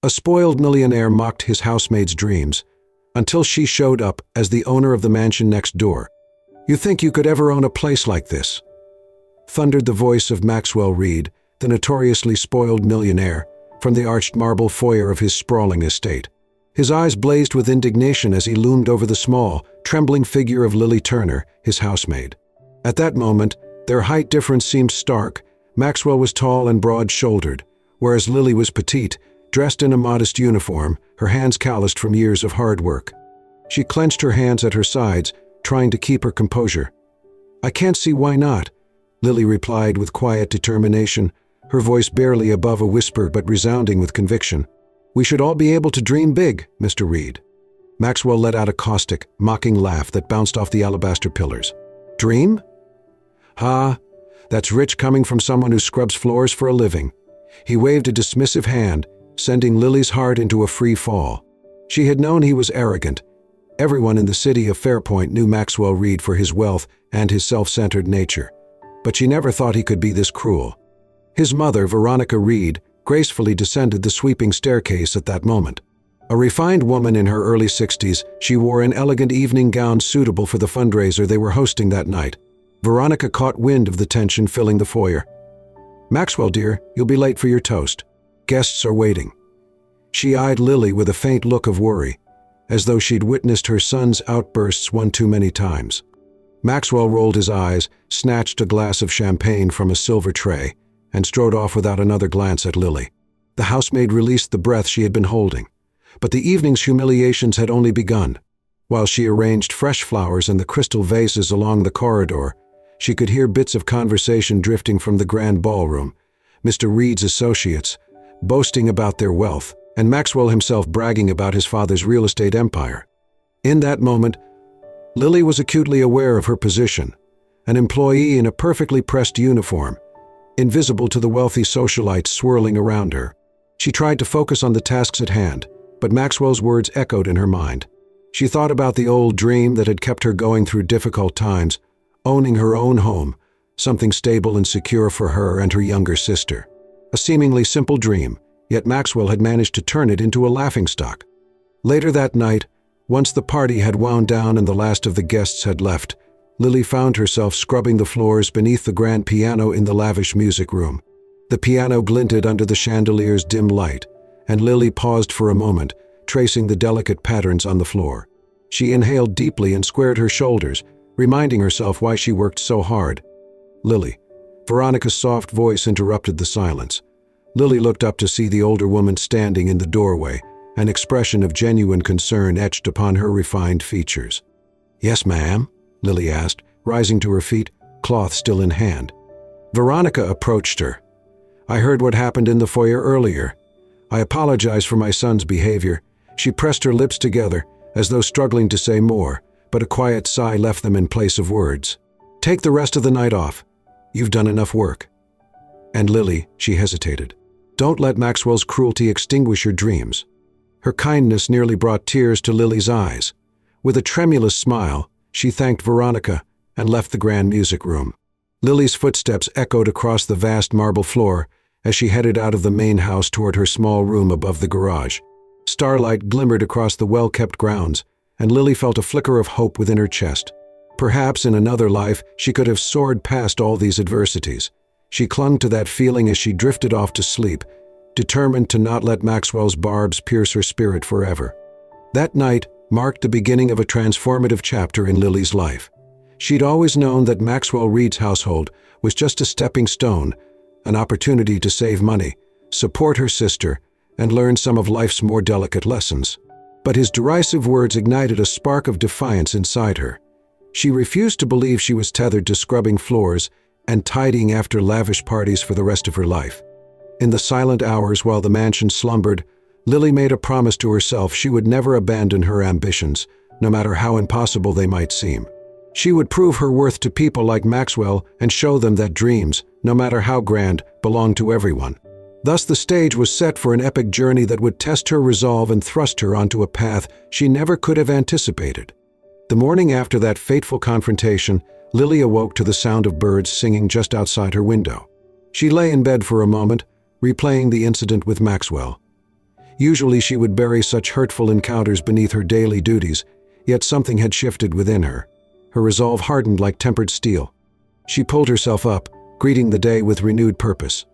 A spoiled millionaire mocked his housemaid's dreams, until she showed up as the owner of the mansion next door. "You think you could ever own a place like this?" thundered the voice of Maxwell Reed, the notoriously spoiled millionaire, from the arched marble foyer of his sprawling estate. His eyes blazed with indignation as he loomed over the small, trembling figure of Lily Turner, his housemaid. At that moment, their height difference seemed stark. Maxwell was tall and broad-shouldered, whereas Lily was petite, dressed in a modest uniform, her hands calloused from years of hard work. She clenched her hands at her sides, trying to keep her composure. "I can't see why not," Lily replied with quiet determination, her voice barely above a whisper but resounding with conviction. "We should all be able to dream big, Mr. Reed." Maxwell let out a caustic, mocking laugh that bounced off the alabaster pillars. "Dream? Ha, that's rich coming from someone who scrubs floors for a living." He waved a dismissive hand, sending Lily's heart into a free fall. She had known he was arrogant. Everyone in the city of Fairpoint knew Maxwell Reed for his wealth and his self-centered nature, but she never thought he could be this cruel. His mother, Veronica Reed, gracefully descended the sweeping staircase at that moment. A refined woman in her early 60s, she wore an elegant evening gown suitable for the fundraiser they were hosting that night. Veronica caught wind of the tension filling the foyer. "Maxwell, dear, you'll be late for your toast. Guests are waiting." She eyed Lily with a faint look of worry, as though she'd witnessed her son's outbursts one too many times. Maxwell rolled his eyes, snatched a glass of champagne from a silver tray, and strode off without another glance at Lily. The housemaid released the breath she had been holding, but the evening's humiliations had only begun. While she arranged fresh flowers in the crystal vases along the corridor, she could hear bits of conversation drifting from the grand ballroom, Mr. Reed's associates boasting about their wealth, and Maxwell himself bragging about his father's real estate empire. In that moment, Lily was acutely aware of her position, an employee in a perfectly pressed uniform, invisible to the wealthy socialites swirling around her. She tried to focus on the tasks at hand, but Maxwell's words echoed in her mind. She thought about the old dream that had kept her going through difficult times, owning her own home, something stable and secure for her and her younger sister. A seemingly simple dream, yet Maxwell had managed to turn it into a laughingstock. Later that night, once the party had wound down and the last of the guests had left, Lily found herself scrubbing the floors beneath the grand piano in the lavish music room. The piano glinted under the chandelier's dim light, and Lily paused for a moment, tracing the delicate patterns on the floor. She inhaled deeply and squared her shoulders, reminding herself why she worked so hard. "Lily." Veronica's soft voice interrupted the silence. Lily looked up to see the older woman standing in the doorway, an expression of genuine concern etched upon her refined features. "Yes, ma'am?" Lily asked, rising to her feet, cloth still in hand. Veronica approached her. "I heard what happened in the foyer earlier. I apologize for my son's behavior." She pressed her lips together, as though struggling to say more, but a quiet sigh left them in place of words. "Take the rest of the night off. You've done enough work." "And Lily," she hesitated, "don't let Maxwell's cruelty extinguish your dreams." Her kindness nearly brought tears to Lily's eyes. With a tremulous smile, she thanked Veronica and left the grand music room. Lily's footsteps echoed across the vast marble floor as she headed out of the main house toward her small room above the garage. Starlight glimmered across the well-kept grounds, and Lily felt a flicker of hope within her chest. Perhaps in another life she could have soared past all these adversities. She clung to that feeling as she drifted off to sleep, determined to not let Maxwell's barbs pierce her spirit forever. That night marked the beginning of a transformative chapter in Lily's life. She'd always known that Maxwell Reed's household was just a stepping stone, an opportunity to save money, support her sister, and learn some of life's more delicate lessons. But his derisive words ignited a spark of defiance inside her. She refused to believe she was tethered to scrubbing floors and tidying after lavish parties for the rest of her life. In the silent hours while the mansion slumbered, Lily made a promise to herself she would never abandon her ambitions, no matter how impossible they might seem. She would prove her worth to people like Maxwell and show them that dreams, no matter how grand, belong to everyone. Thus the stage was set for an epic journey that would test her resolve and thrust her onto a path she never could have anticipated. The morning after that fateful confrontation, Lily awoke to the sound of birds singing just outside her window. She lay in bed for a moment, replaying the incident with Maxwell. Usually she would bury such hurtful encounters beneath her daily duties, yet something had shifted within her. Her resolve hardened like tempered steel. She pulled herself up, greeting the day with renewed purpose.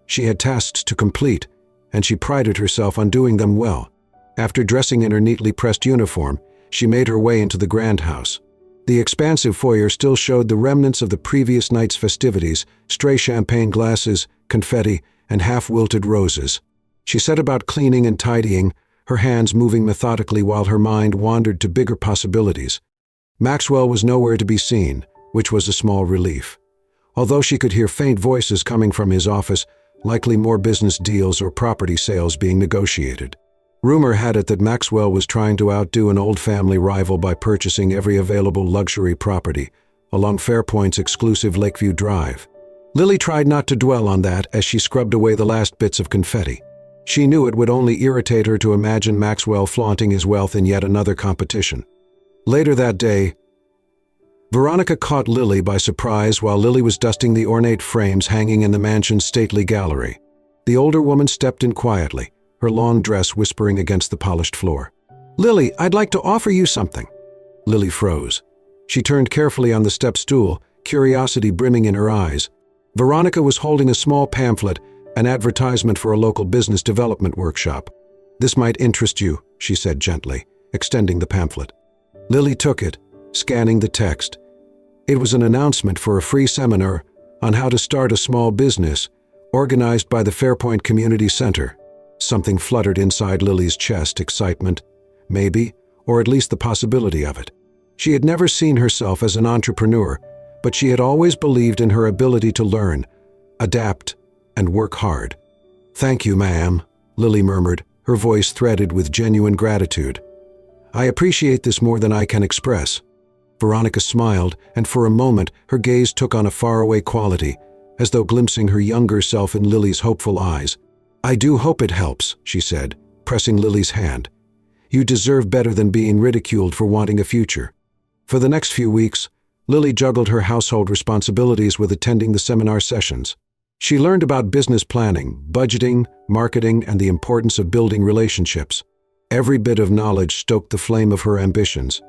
She had tasks to complete, and she prided herself on doing them well. After dressing in her neatly pressed uniform, she made her way into the grand house. The expansive foyer still showed the remnants of the previous night's festivities: stray champagne glasses, confetti, and half-wilted roses. She set about cleaning and tidying, her hands moving methodically while her mind wandered to bigger possibilities. Maxwell was nowhere to be seen, which was a small relief. Although she could hear faint voices coming from his office, likely more business deals or property sales being negotiated. Rumor had it that Maxwell was trying to outdo an old family rival by purchasing every available luxury property along Fairpoint's exclusive Lakeview Drive. Lily tried not to dwell on that as she scrubbed away the last bits of confetti. She knew it would only irritate her to imagine Maxwell flaunting his wealth in yet another competition. Later that day, Veronica caught Lily by surprise while Lily was dusting the ornate frames hanging in the mansion's stately gallery. The older woman stepped in quietly, her long dress whispering against the polished floor. "Lily, I'd like to offer you something." Lily froze. She turned carefully on the step stool, curiosity brimming in her eyes. Veronica was holding a small pamphlet, an advertisement for a local business development workshop. "This might interest you," she said gently, extending the pamphlet. Lily took it, scanning the text. It was an announcement for a free seminar on how to start a small business, organized by the Fairpoint Community Center. Something fluttered inside Lily's chest: excitement, maybe, or at least the possibility of it. She had never seen herself as an entrepreneur, but she had always believed in her ability to learn, adapt, and work hard. "Thank you, ma'am," Lily murmured, her voice threaded with genuine gratitude. "I appreciate this more than I can express." Veronica smiled, and for a moment her gaze took on a faraway quality, as though glimpsing her younger self in Lily's hopeful eyes. "I do hope it helps," she said, pressing Lily's hand. "You deserve better than being ridiculed for wanting a future." For the next few weeks, Lily juggled her household responsibilities with attending the seminar sessions. She learned about business planning, budgeting, marketing, and the importance of building relationships. Every bit of knowledge stoked the flame of her ambitions.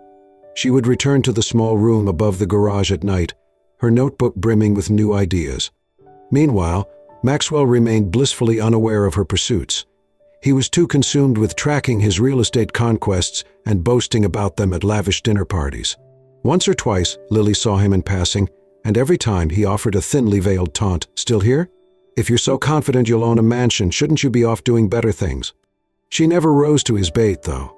She would return to the small room above the garage at night, her notebook brimming with new ideas. Meanwhile, Maxwell remained blissfully unaware of her pursuits. He was too consumed with tracking his real estate conquests and boasting about them at lavish dinner parties. Once or twice, Lily saw him in passing, and every time he offered a thinly veiled taunt. "Still here? If you're so confident you'll own a mansion, shouldn't you be off doing better things?" She never rose to his bait, though.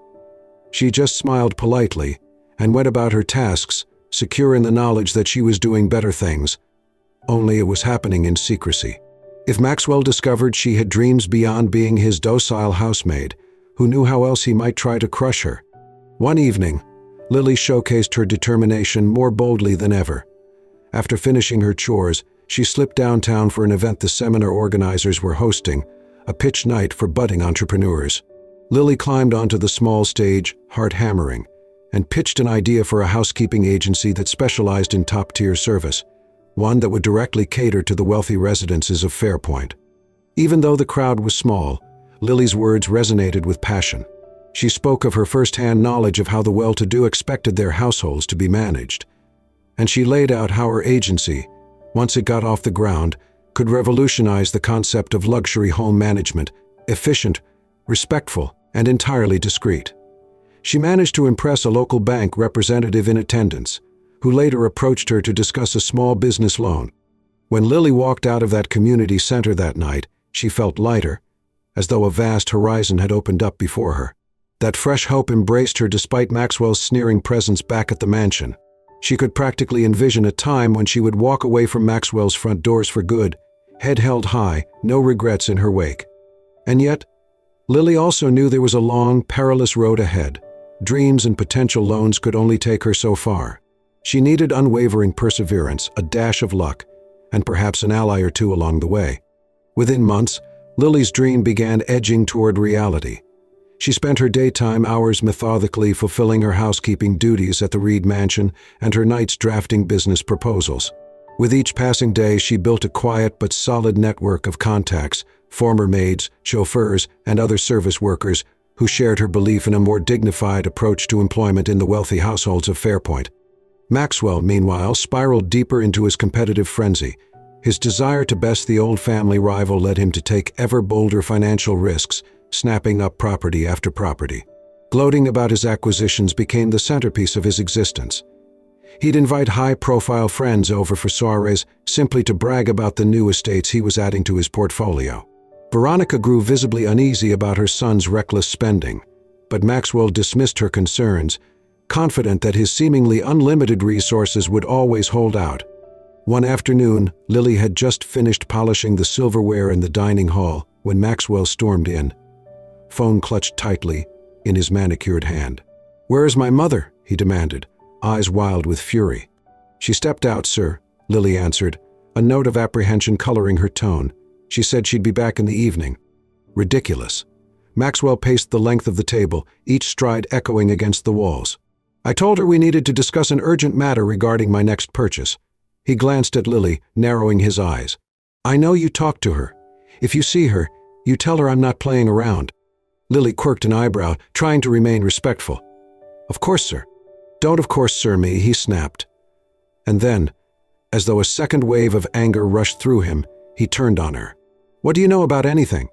She just smiled politely and went about her tasks, secure in the knowledge that she was doing better things, only it was happening in secrecy. If Maxwell discovered she had dreams beyond being his docile housemaid, who knew how else he might try to crush her? One evening, Lily showcased her determination more boldly than ever. After finishing her chores, she slipped downtown for an event the seminar organizers were hosting, a pitch night for budding entrepreneurs. Lily climbed onto the small stage, heart hammering, and pitched an idea for a housekeeping agency that specialized in top-tier service, one that would directly cater to the wealthy residences of Fairpoint. Even though the crowd was small, Lily's words resonated with passion. She spoke of her first-hand knowledge of how the well-to-do expected their households to be managed, and she laid out how her agency, once it got off the ground, could revolutionize the concept of luxury home management: efficient, respectful, and entirely discreet. She managed to impress a local bank representative in attendance, who later approached her to discuss a small business loan. When Lily walked out of that community center that night, she felt lighter, as though a vast horizon had opened up before her. That fresh hope embraced her despite Maxwell's sneering presence back at the mansion. She could practically envision a time when she would walk away from Maxwell's front doors for good, head held high, no regrets in her wake. And yet, Lily also knew there was a long, perilous road ahead. Dreams and potential loans could only take her so far. She needed unwavering perseverance, a dash of luck, and perhaps an ally or two along the way. Within months, Lily's dream began edging toward reality. She spent her daytime hours methodically fulfilling her housekeeping duties at the Reed Mansion and her nights drafting business proposals. With each passing day, she built a quiet but solid network of contacts, former maids, chauffeurs, and other service workers who shared her belief in a more dignified approach to employment in the wealthy households of Fairpoint. Maxwell, meanwhile, spiraled deeper into his competitive frenzy. His desire to best the old family rival led him to take ever bolder financial risks, snapping up property after property. Gloating about his acquisitions became the centerpiece of his existence. He'd invite high-profile friends over for soirees simply to brag about the new estates he was adding to his portfolio. Veronica grew visibly uneasy about her son's reckless spending, but Maxwell dismissed her concerns, confident that his seemingly unlimited resources would always hold out. One afternoon, Lily had just finished polishing the silverware in the dining hall when Maxwell stormed in, phone clutched tightly in his manicured hand. "Where is my mother?" he demanded, eyes wild with fury. "She stepped out, sir," Lily answered, a note of apprehension coloring her tone. "She said she'd be back in the evening." Ridiculous. Maxwell paced the length of the table, each stride echoing against the walls. "I told her we needed to discuss an urgent matter regarding my next purchase." He glanced at Lily, narrowing his eyes. "I know you talked to her. If you see her, you tell her I'm not playing around." Lily quirked an eyebrow, trying to remain respectful. "Of course, sir." "Don't of course, sir, me," he snapped. And then, as though a second wave of anger rushed through him, he turned on her. "What do you know about anything?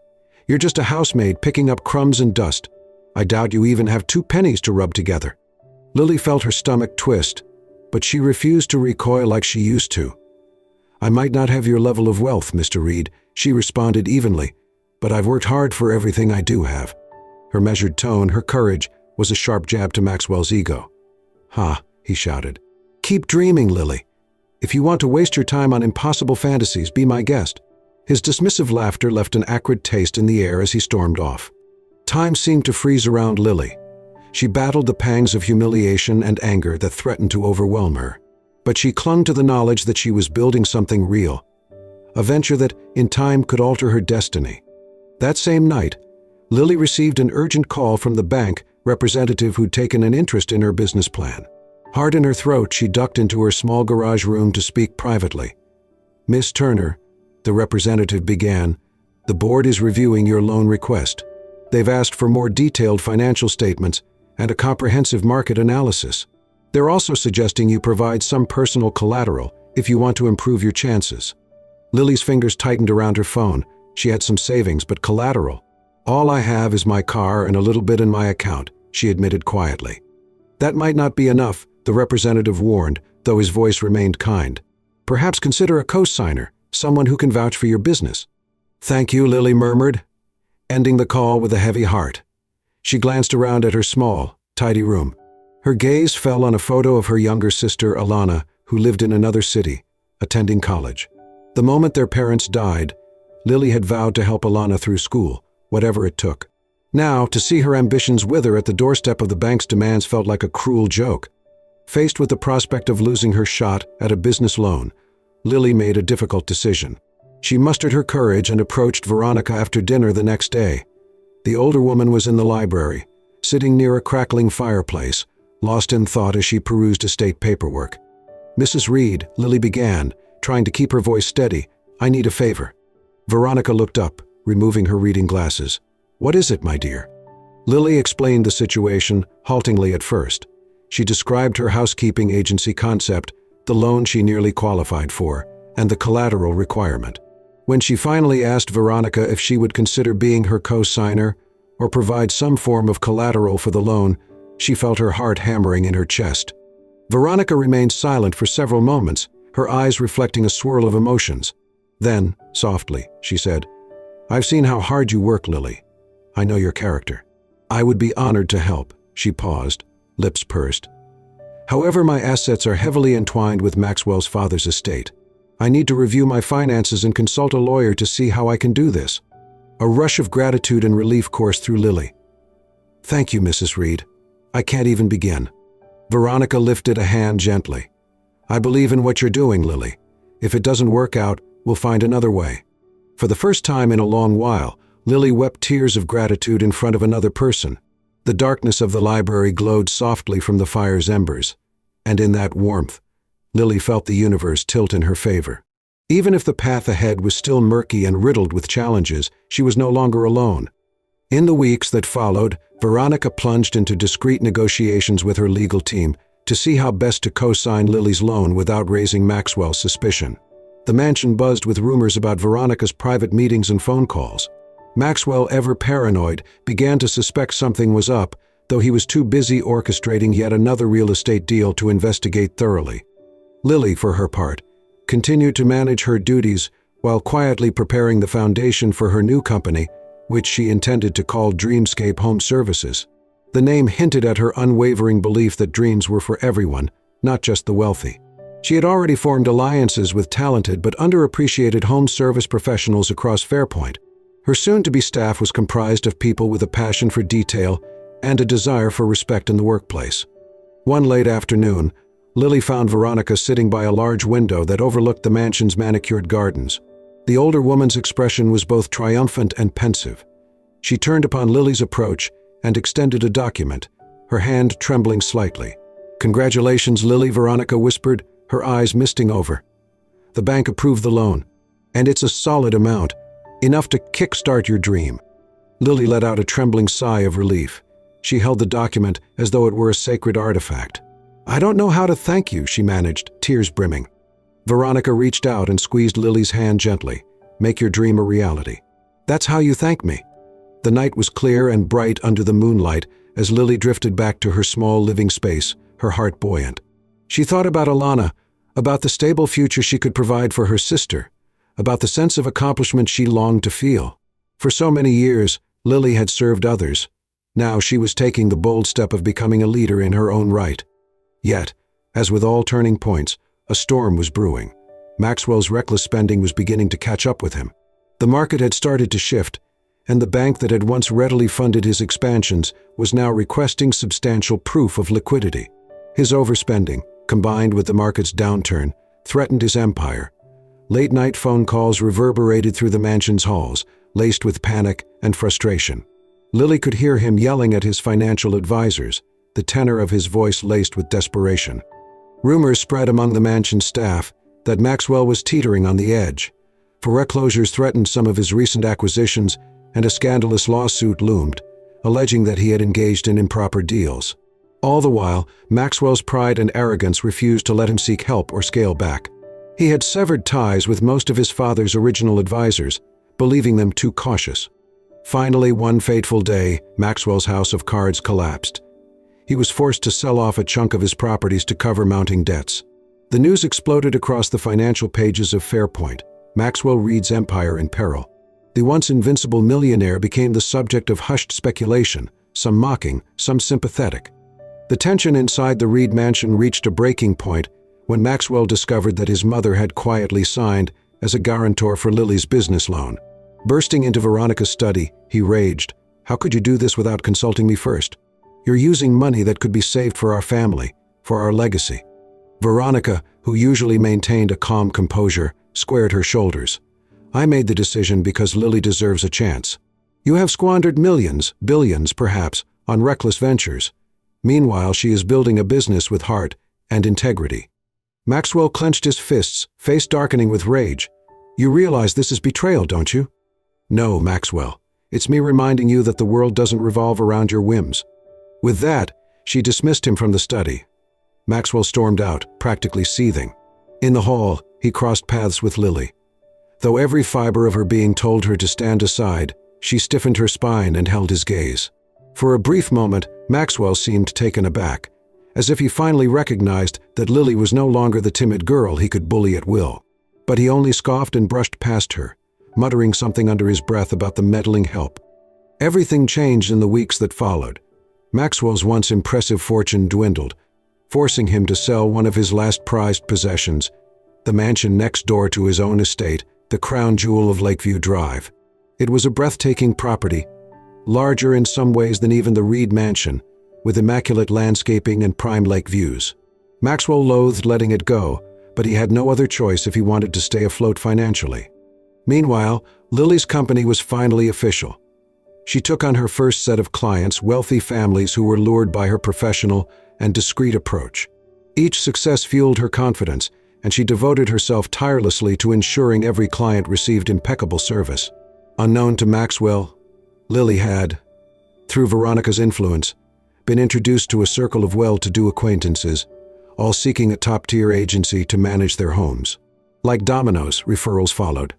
You're just a housemaid picking up crumbs and dust. I doubt you even have 2 pennies to rub together." Lily felt her stomach twist, but she refused to recoil like she used to. "I might not have your level of wealth, Mr. Reed," she responded evenly, "but I've worked hard for everything I do have." Her measured tone, her courage, was a sharp jab to Maxwell's ego. "Ha," he shouted. "Keep dreaming, Lily. If you want to waste your time on impossible fantasies, be my guest." His dismissive laughter left an acrid taste in the air as he stormed off. Time seemed to freeze around Lily. She battled the pangs of humiliation and anger that threatened to overwhelm her. But she clung to the knowledge that she was building something real, a venture that, in time, could alter her destiny. That same night, Lily received an urgent call from the bank representative who'd taken an interest in her business plan. Heart in her throat, she ducked into her small garage room to speak privately. "Miss Turner," the representative began, "the board is reviewing your loan request. They've asked for more detailed financial statements and a comprehensive market analysis. They're also suggesting you provide some personal collateral if you want to improve your chances." Lily's fingers tightened around her phone. She had some savings, but collateral? "All I have is my car and a little bit in my account," she admitted quietly. "That might not be enough," the representative warned, though his voice remained kind. "Perhaps consider a co-signer, someone who can vouch for your business." "Thank you," Lily murmured, ending the call with a heavy heart. She glanced around at her small, tidy room. Her gaze fell on a photo of her younger sister, Alana, who lived in another city, attending college. The moment their parents died, Lily had vowed to help Alana through school, whatever it took. Now, to see her ambitions wither at the doorstep of the bank's demands felt like a cruel joke. Faced with the prospect of losing her shot at a business loan, Lily made a difficult decision. She mustered her courage and approached Veronica after dinner the next day. The older woman was in the library, sitting near a crackling fireplace, lost in thought as she perused estate paperwork. "Mrs. Reed," Lily began, trying to keep her voice steady, "I need a favor." Veronica looked up, removing her reading glasses. "What is it, my dear?" Lily explained the situation, haltingly at first. She described her housekeeping agency concept, the loan she nearly qualified for, and the collateral requirement. When she finally asked Veronica if she would consider being her co-signer or provide some form of collateral for the loan, she felt her heart hammering in her chest. Veronica remained silent for several moments, her eyes reflecting a swirl of emotions. Then, softly, she said, "I've seen how hard you work, Lily. I know your character. I would be honored to help." She paused, lips pursed. "However, my assets are heavily entwined with Maxwell's father's estate. I need to review my finances and consult a lawyer to see how I can do this." A rush of gratitude and relief coursed through Lily. "Thank you, Mrs. Reed. I can't even begin." Veronica lifted a hand gently. "I believe in what you're doing, Lily. If it doesn't work out, we'll find another way." For the first time in a long while, Lily wept tears of gratitude in front of another person. The darkness of the library glowed softly from the fire's embers, and in that warmth, Lily felt the universe tilt in her favor. Even if the path ahead was still murky and riddled with challenges, she was no longer alone. In the weeks that followed, Veronica plunged into discreet negotiations with her legal team to see how best to co-sign Lily's loan without raising Maxwell's suspicion. The mansion buzzed with rumors about Veronica's private meetings and phone calls. Maxwell, ever paranoid, began to suspect something was up, though he was too busy orchestrating yet another real estate deal to investigate thoroughly. Lily, for her part, continued to manage her duties while quietly preparing the foundation for her new company, which she intended to call Dreamscape Home Services. The name hinted at her unwavering belief that dreams were for everyone, not just the wealthy. She had already formed alliances with talented but underappreciated home service professionals across Fairpoint. Her soon-to-be staff was comprised of people with a passion for detail and a desire for respect in the workplace. One late afternoon, Lily found Veronica sitting by a large window that overlooked the mansion's manicured gardens. The older woman's expression was both triumphant and pensive. She turned upon Lily's approach and extended a document, her hand trembling slightly. "Congratulations, Lily," Veronica whispered, her eyes misting over. "The bank approved the loan, and it's a solid amount, enough to kickstart your dream." Lily let out a trembling sigh of relief. She held the document as though it were a sacred artifact. "I don't know how to thank you," she managed, tears brimming. Veronica reached out and squeezed Lily's hand gently. "Make your dream a reality. That's how you thank me." The night was clear and bright under the moonlight as Lily drifted back to her small living space, her heart buoyant. She thought about Alana, about the stable future she could provide for her sister, about the sense of accomplishment she longed to feel. For so many years, Lily had served others. Now she was taking the bold step of becoming a leader in her own right. Yet, as with all turning points, a storm was brewing. Maxwell's reckless spending was beginning to catch up with him. The market had started to shift, and the bank that had once readily funded his expansions was now requesting substantial proof of liquidity. His overspending, combined with the market's downturn, threatened his empire. Late-night phone calls reverberated through the mansion's halls, laced with panic and frustration. Lily could hear him yelling at his financial advisors, the tenor of his voice laced with desperation. Rumors spread among the mansion's staff that Maxwell was teetering on the edge. Foreclosures threatened some of his recent acquisitions, and a scandalous lawsuit loomed, alleging that he had engaged in improper deals. All the while, Maxwell's pride and arrogance refused to let him seek help or scale back. He had severed ties with most of his father's original advisors, believing them too cautious. Finally, one fateful day, Maxwell's house of cards collapsed. He was forced to sell off a chunk of his properties to cover mounting debts. The news exploded across the financial pages of Fairpoint. Maxwell Reed's empire in peril. The once invincible millionaire became the subject of hushed speculation, some mocking, some sympathetic. The tension inside the Reed mansion reached a breaking point when Maxwell discovered that his mother had quietly signed as a guarantor for Lily's business loan. Bursting into Veronica's study, he raged, "How could you do this without consulting me first? You're using money that could be saved for our family, for our legacy." Veronica, who usually maintained a calm composure, squared her shoulders. "I made the decision because Lily deserves a chance. You have squandered millions, billions perhaps, on reckless ventures. Meanwhile, she is building a business with heart and integrity." Maxwell clenched his fists, face darkening with rage. "You realize this is betrayal, don't you?" "No, Maxwell. It's me reminding you that the world doesn't revolve around your whims." With that, she dismissed him from the study. Maxwell stormed out, practically seething. In the hall, he crossed paths with Lily. Though every fiber of her being told her to stand aside, she stiffened her spine and held his gaze. For a brief moment, Maxwell seemed taken aback, as if he finally recognized that Lily was no longer the timid girl he could bully at will. But he only scoffed and brushed past her, muttering something under his breath about the meddling help. Everything changed in the weeks that followed. Maxwell's once impressive fortune dwindled, forcing him to sell one of his last prized possessions, the mansion next door to his own estate, the crown jewel of Lakeview Drive. It was a breathtaking property, larger in some ways than even the Reed mansion, with immaculate landscaping and prime lake views. Maxwell loathed letting it go, but he had no other choice if he wanted to stay afloat financially. Meanwhile, Lily's company was finally official. She took on her first set of clients, wealthy families who were lured by her professional and discreet approach. Each success fueled her confidence, and she devoted herself tirelessly to ensuring every client received impeccable service. Unknown to Maxwell, Lily had, through Veronica's influence, been introduced to a circle of well-to-do acquaintances, all seeking a top-tier agency to manage their homes. Like dominoes, referrals followed.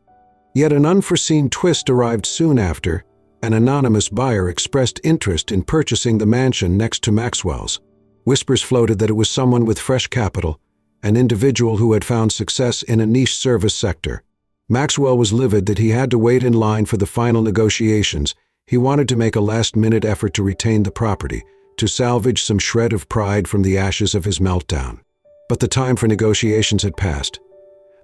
Yet an unforeseen twist arrived soon after. An anonymous buyer expressed interest in purchasing the mansion next to Maxwell's. Whispers floated that it was someone with fresh capital, an individual who had found success in a niche service sector. Maxwell was livid that he had to wait in line for the final negotiations. He wanted to make a last-minute effort to retain the property, to salvage some shred of pride from the ashes of his meltdown. But the time for negotiations had passed.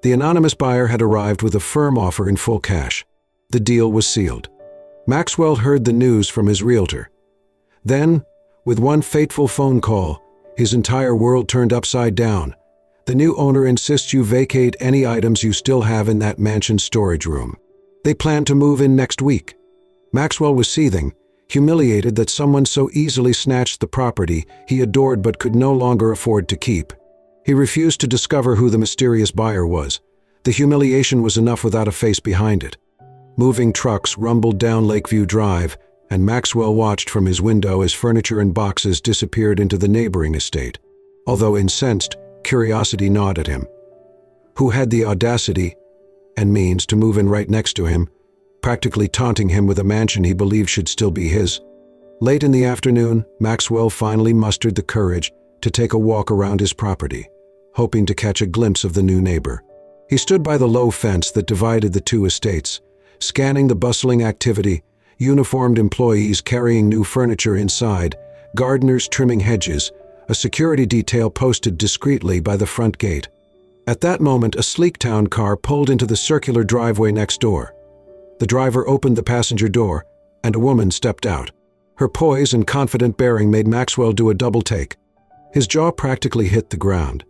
The anonymous buyer had arrived with a firm offer in full cash. The deal was sealed. Maxwell heard the news from his realtor. Then, with one fateful phone call, his entire world turned upside down. The new owner insists you vacate any items you still have in that mansion's storage room. They plan to move in next week. Maxwell was seething, humiliated that someone so easily snatched the property he adored but could no longer afford to keep. He refused to discover who the mysterious buyer was. The humiliation was enough without a face behind it. Moving trucks rumbled down Lakeview Drive, and Maxwell watched from his window as furniture and boxes disappeared into the neighboring estate. Although incensed, curiosity gnawed at him. Who had the audacity and means to move in right next to him, practically taunting him with a mansion he believed should still be his? Late in the afternoon, Maxwell finally mustered the courage to take a walk around his property, hoping to catch a glimpse of the new neighbor. He stood by the low fence that divided the two estates, scanning the bustling activity, uniformed employees carrying new furniture inside, gardeners trimming hedges, a security detail posted discreetly by the front gate. At that moment, a sleek town car pulled into the circular driveway next door. The driver opened the passenger door, and a woman stepped out. Her poise and confident bearing made Maxwell do a double take. His jaw practically hit the ground.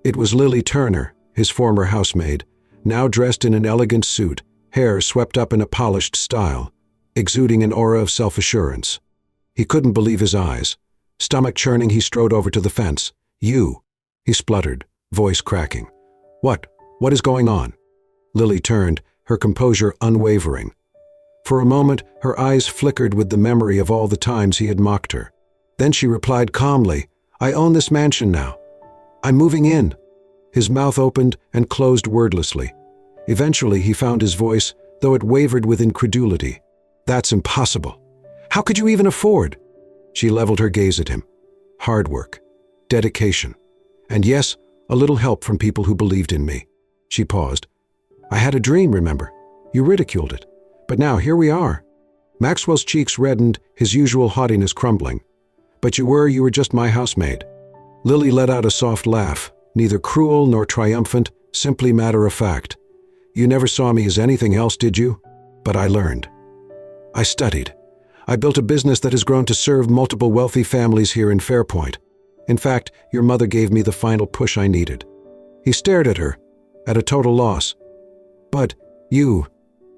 It was Lily Turner, his former housemaid, now dressed in an elegant suit, hair swept up in a polished style, exuding an aura of self-assurance. He couldn't believe his eyes. Stomach churning, he strode over to the fence. "You," he spluttered, voice cracking. What is going on?" Lily turned, her composure unwavering. For a moment, her eyes flickered with the memory of all the times he had mocked her. Then she replied calmly, "I own this mansion now. I'm moving in." His mouth opened and closed wordlessly. Eventually, he found his voice, though it wavered with incredulity. "That's impossible. How could you even afford?" She leveled her gaze at him. "Hard work, dedication, and yes, a little help from people who believed in me." She paused. "I had a dream, remember? You ridiculed it. But now here we are." Maxwell's cheeks reddened, his usual haughtiness crumbling. "But you were just my housemaid." Lily let out a soft laugh, neither cruel nor triumphant, simply matter-of-fact. "You never saw me as anything else, did you? But I learned. I studied. I built a business that has grown to serve multiple wealthy families here in Fairpoint. In fact, your mother gave me the final push I needed." He stared at her, at a total loss. "But you,"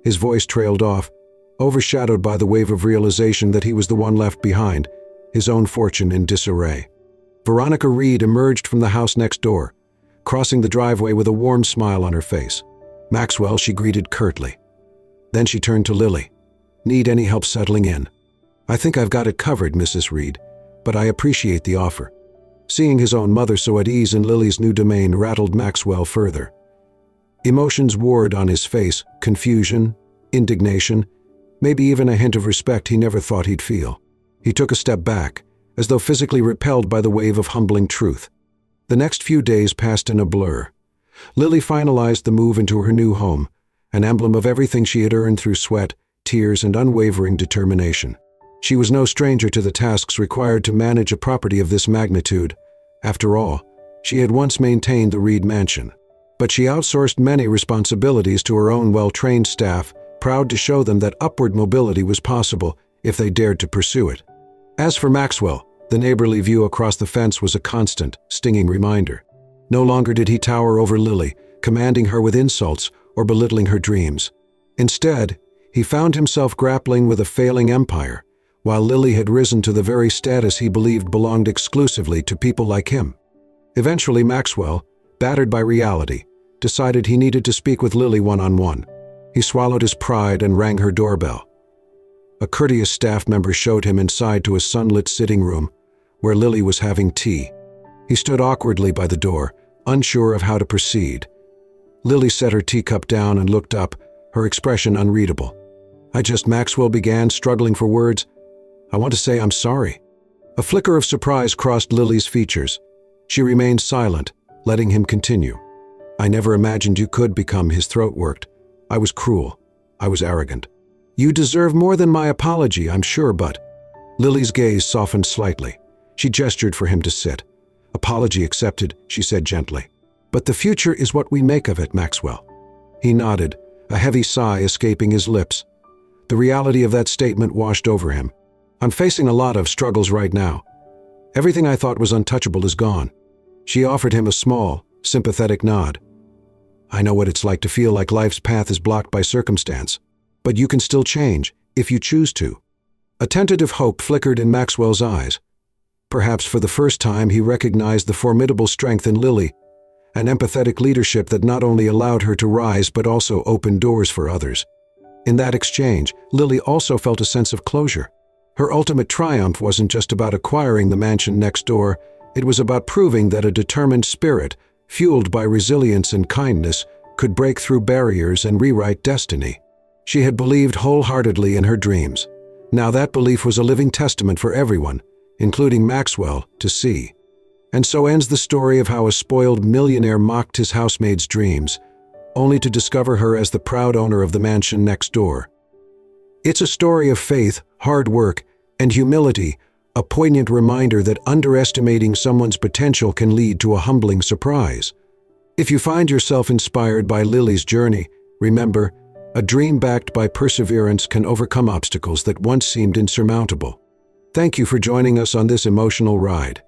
his voice trailed off, overshadowed by the wave of realization that he was the one left behind, his own fortune in disarray. Veronica Reed emerged from the house next door, crossing the driveway with a warm smile on her face. Maxwell she greeted curtly. Then she turned to Lily. "Need any help settling in?" "I think I've got it covered, Mrs. Reed, but I appreciate the offer." Seeing his own mother so at ease in Lily's new domain rattled Maxwell further. Emotions warred on his face, confusion, indignation, maybe even a hint of respect he never thought he'd feel. He took a step back, as though physically repelled by the wave of humbling truth. The next few days passed in a blur. Lily finalized the move into her new home, an emblem of everything she had earned through sweat, tears, and unwavering determination. She was no stranger to the tasks required to manage a property of this magnitude. After all, she had once maintained the Reed mansion. But she outsourced many responsibilities to her own well-trained staff, proud to show them that upward mobility was possible if they dared to pursue it. As for Maxwell, the neighborly view across the fence was a constant, stinging reminder. No longer did he tower over Lily, commanding her with insults or belittling her dreams. Instead, he found himself grappling with a failing empire, while Lily had risen to the very status he believed belonged exclusively to people like him. Eventually, Maxwell, battered by reality, decided he needed to speak with Lily one-on-one. He swallowed his pride and rang her doorbell. A courteous staff member showed him inside to a sunlit sitting room where Lily was having tea. He stood awkwardly by the door, unsure of how to proceed. Lily set her teacup down and looked up, her expression unreadable. Maxwell began, struggling for words. I want to say I'm sorry. A flicker of surprise crossed Lily's features. She remained silent, letting him continue. I never imagined you could become. His throat worked. I was cruel. I was arrogant. You deserve more than my apology, I'm sure, but... Lily's gaze softened slightly. She gestured for him to sit. Apology accepted, she said gently. But the future is what we make of it, Maxwell. He nodded, a heavy sigh escaping his lips. The reality of that statement washed over him. I'm facing a lot of struggles right now. Everything I thought was untouchable is gone. She offered him a small, sympathetic nod. I know what it's like to feel like life's path is blocked by circumstance. But you can still change, if you choose to. A tentative hope flickered in Maxwell's eyes. Perhaps for the first time he recognized the formidable strength in Lily, an empathetic leadership that not only allowed her to rise but also opened doors for others. In that exchange, Lily also felt a sense of closure. Her ultimate triumph wasn't just about acquiring the mansion next door, it was about proving that a determined spirit, fueled by resilience and kindness, could break through barriers and rewrite destiny. She had believed wholeheartedly in her dreams. Now that belief was a living testament for everyone, including Maxwell, to see. And so ends the story of how a spoiled millionaire mocked his housemaid's dreams, only to discover her as the proud owner of the mansion next door. It's a story of faith, hard work, and humility, a poignant reminder that underestimating someone's potential can lead to a humbling surprise. If you find yourself inspired by Lily's journey, remember, a dream backed by perseverance can overcome obstacles that once seemed insurmountable. Thank you for joining us on this emotional ride.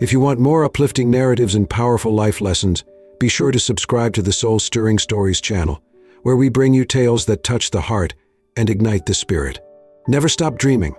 If you want more uplifting narratives and powerful life lessons, be sure to subscribe to the Soul Stirring Stories channel, where we bring you tales that touch the heart and ignite the spirit. Never stop dreaming.